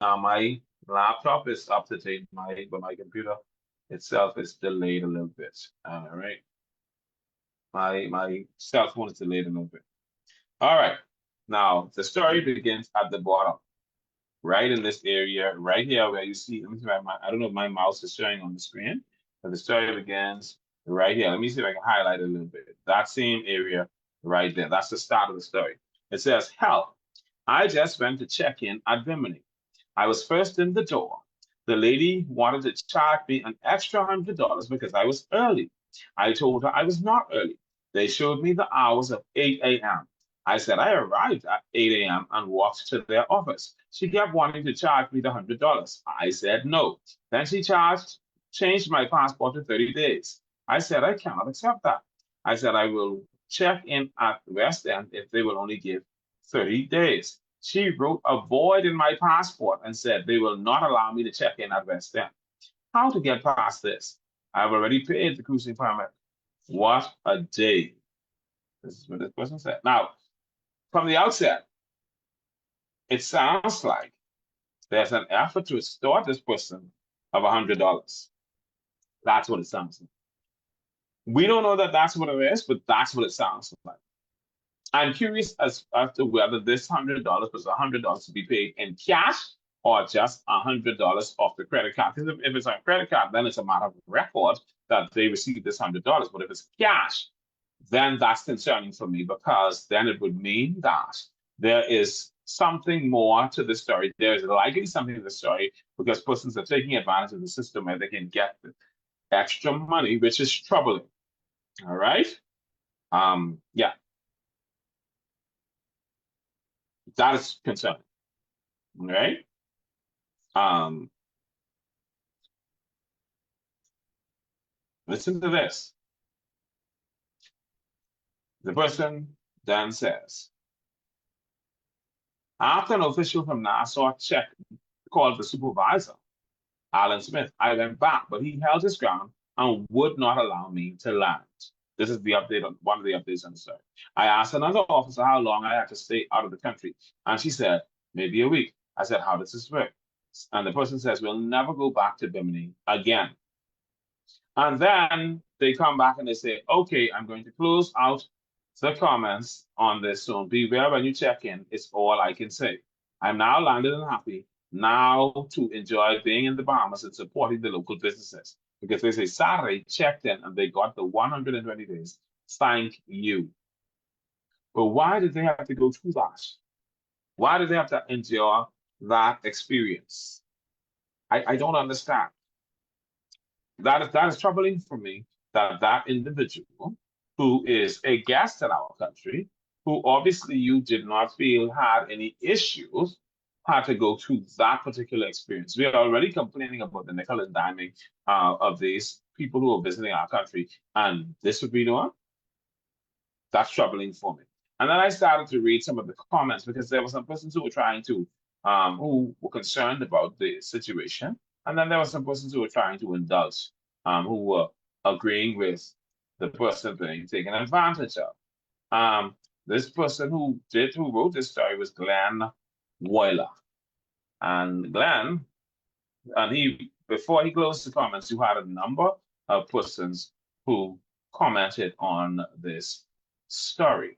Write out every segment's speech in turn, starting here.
Now my laptop is up to date, but my computer itself is delayed a little bit. All right. My cell phone is delayed a little bit. All right. Now the story begins at the bottom, right in this area, right here where you see. Let me see if I don't know if my mouse is showing on the screen, but the story begins right here. Let me see if I can highlight it a little bit. That same area right there. That's the start of the story. It says, "Help! I just went to check in at Bimini. I was first in the door. The lady wanted to charge me an extra $100 because I was early. I told her I was not early. They showed me the hours of 8 a.m. I said I arrived at 8 a.m. and walked to their office. She kept wanting to charge me the $100. I said no. Then she changed my passport to 30 days. I said I cannot accept that. I said I will check in at West End if they will only give 30 days. She wrote a void in my passport and said they will not allow me to check in at West End. How to get past this? I've already paid the cruising permit. What a day. This is what this person said. Now, from the outset, it sounds like there's an effort to extort this person of $100. That's what it sounds like. We don't know that that's what it is, but that's what it sounds like. I'm curious as to whether this $100 was $100 to be paid in cash or just $100 off the credit card. Because if it's on credit card, then it's a matter of record that they received this $100. But if it's cash, then that's concerning for me because then it would mean that there is something more to the story. There's likely something to the story because persons are taking advantage of the system where they can get extra money, which is troubling. All right. Yeah, that is concerning. All right. Um, Listen to this. The person then says, after an official from Nassau called the supervisor, Alan Smith, I went back, but he held his ground and would not allow me to land. This is the update on one of the updates on the story. I asked another officer how long I had to stay out of the country, and she said, maybe a week. I said, how does this work? And the person says, we'll never go back to Bimini again. And then they come back and they say, okay, I'm going to close out the comments on this soon. Beware when you check in, is all I can say. I'm now landed and happy now to enjoy being in the Bahamas and supporting the local businesses. Because they say Saturday checked in and they got the 120 days. Thank you. But why did they have to go through that? Why did they have to endure that experience? I don't understand. That is troubling for me that that individual who is a guest in our country, who obviously you did not feel had any issues, had to go through that particular experience. We are already complaining about the nickel and diming of these people who are visiting our country, and this would be the one. That's troubling for me. And then I started to read some of the comments because there were some persons who were who were concerned about the situation. And then there were some persons who were trying to indulge, who were agreeing with the person being taken advantage of. This person who wrote this story was Glenn Woyler. And Glenn, before he closed the comments, you had a number of persons who commented on this story.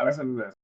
Listen to this.